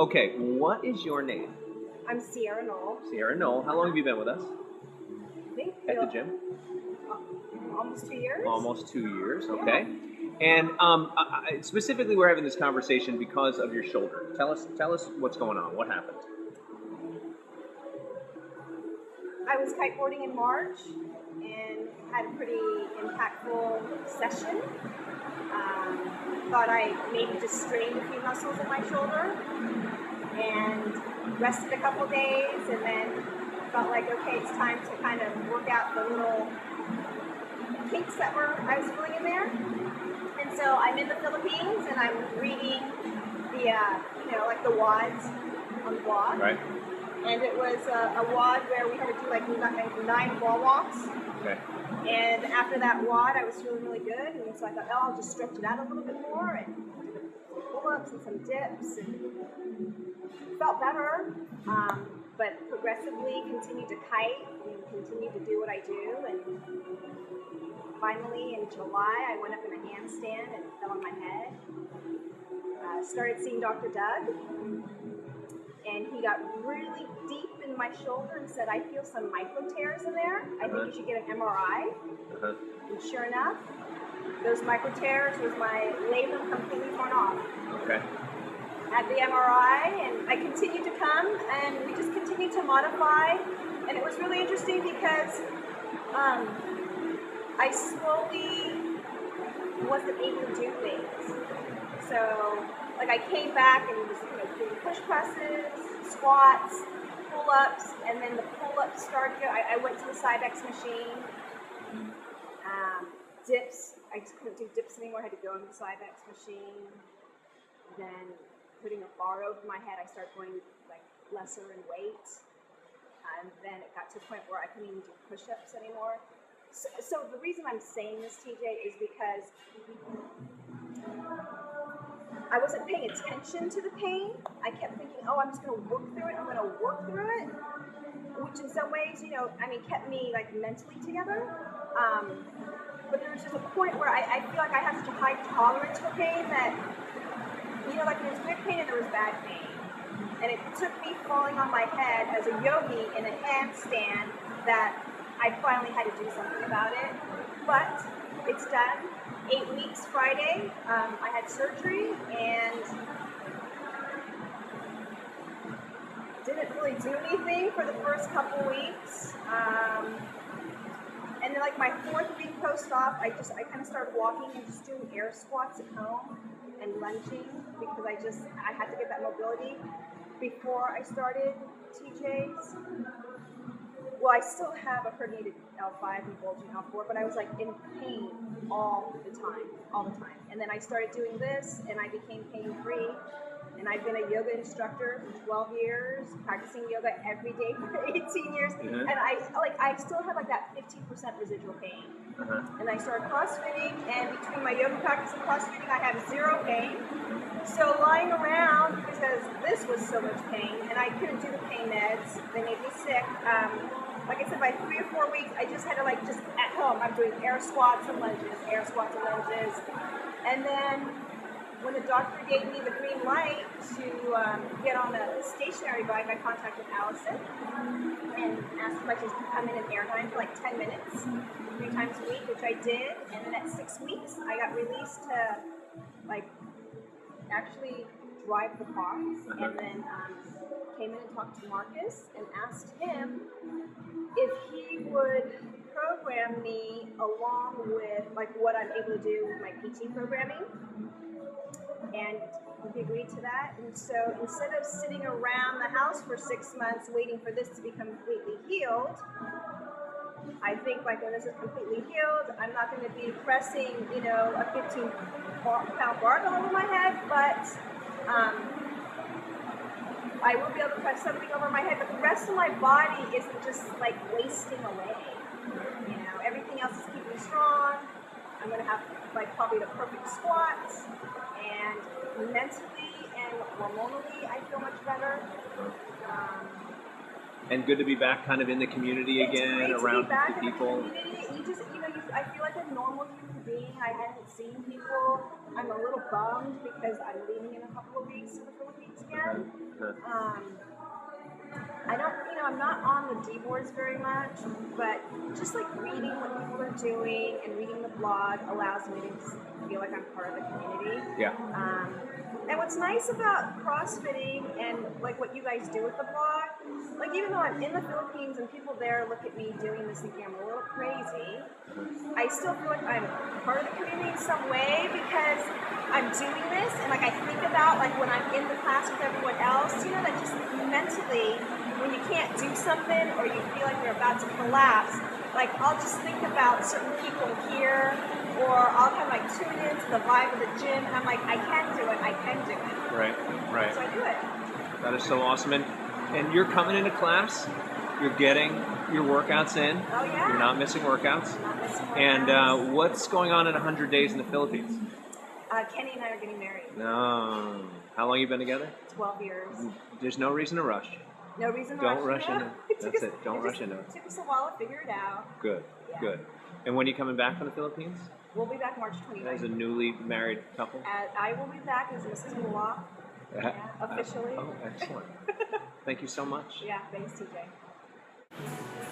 Okay, what is your name? I'm Sierra Knoll. Sierra Knoll. How long have you been with us I think at the gym? almost 2 years. Almost 2 years, okay. And specifically, we're having this conversation because of your shoulder. Tell us what's going on. What happened? I was kiteboarding in March and had a pretty impactful session. Thought I maybe just strained a few muscles in my shoulder and rested a couple days, and then felt like, okay, it's time to kind of work out the little kinks that I was feeling in there. And so I'm in the Philippines and I'm reading the like the WODs on the blog. Right. And it was a WOD where we had to do like 9 wall walks. Okay. And after that WOD, I was feeling really good, and so I thought, oh, I'll just stretch it out a little bit more and did some pull-ups and some dips, and felt better. But progressively continued to kite and continued to do what I do, and finally in July I went up in a handstand and fell on my head. Started seeing Dr. Doug, and he got really deep in my shoulder and said, I feel some micro tears in there. I think you should get an MRI. And sure enough, those micro tears was my labrum completely torn off. Okay. Had the MRI, and I continued to come, and we just continued to modify. And it was really interesting because I slowly wasn't able to do things. So, like, I came back and was doing push presses, squats, pull-ups, and then the pull-ups started. I went to the Cybex machine. Dips, I just couldn't do dips anymore. I had to go into the Cybex machine. Then putting a bar over my head, I started going like lesser in weight. And then it got to a point where I couldn't even do push-ups anymore. So the reason I'm saying this, TJ, is because I wasn't paying attention to the pain. I kept thinking, oh, I'm just going to work through it. I'm going to work through it, which in some ways, kept me like mentally together. But there was just a point where I feel like I have such a high tolerance for pain that, like there's good pain and there was bad pain. And it took me falling on my head as a yogi in a handstand that I finally had to do something about it. But it's done. 8 weeks Friday, I had surgery and didn't really do anything for the first couple weeks. And then like my 4th week post-op, I kind of started walking and just doing air squats at home and lunging because I had to get that mobility before I started TJ's. Well, I still have a herniated L5 and bulging L4, but I was like in pain all the time. And then I started doing this, and I became pain-free. And I've been a yoga instructor for 12 years, practicing yoga every day for 18 years. Mm-hmm. And I still have like that 15% residual pain. And I started CrossFitting, and between my yoga practice and CrossFitting, I have 0 pain. So lying around, because this was so much pain, and I couldn't do the pain meds, they made me sick. Like I said, by 3 or 4 weeks, I just had to just at home, I'm doing air squats and lunges, air squats and lunges. And then when the doctor gave me the green light to get on a stationary bike, I contacted Allison and asked if I could come in and airtime for like 10 minutes, 3 times a week, which I did. And then at 6 weeks, I got released to actually drive the car. And then came in and talked to Marcus and asked him if he would program me along with what I'm able to do with my PT programming. And he agreed to that. And so instead of sitting around the house for 6 months waiting for this to become completely healed, I think when this is completely healed, I'm not going to be pressing, a 15-pound barbell over my head, but I will be able to press something over my head. But the rest of my body isn't just wasting away. Everything else is keeping strong. I'm going to have probably the perfect squats, and mentally and hormonally I feel much better. And good to be back in the community again, around people. You just, I feel like a normal human being skiing. I hadn't seen people. I'm a little bummed because I'm leaving in a couple of weeks to the Philippines again. I don't, I'm not on the D boards very much, but just like reading what people are doing and reading the blog allows me to feel like I'm part of the community. Yeah. And what's nice about CrossFitting and like what you guys do with the blog, like even though I'm in the Philippines and people there look at me doing this thinking I'm a little crazy, I still feel like I'm part of the community in some way because I'm doing this and like I think about like when I'm in the class with everyone else, that just mentally when you can't do something or you feel like you're about to collapse, like I'll just think about certain people here or I'll kind of like tune into the vibe of the gym and I'm like, I can do it, I can do it. Right. So I do it. That is so awesome. And you're coming into class, you're getting your workouts in. Oh yeah. You're not missing workouts. Not missing workouts. And what's going on in 100 days in the Philippines? Kenny and I are getting married. No. How long you been together? 12 years. There's no reason to rush. No reason to Don't rush into it. That's us, it. Don't rush into it. It took us a while to figure it out. Good. Yeah. Good. And when are you coming back from the Philippines? We'll be back March 29th. As a newly married couple? I will be back as Mrs. Mullah. Yeah, officially. Oh, excellent. Thank you so much. Yeah, thanks, TJ.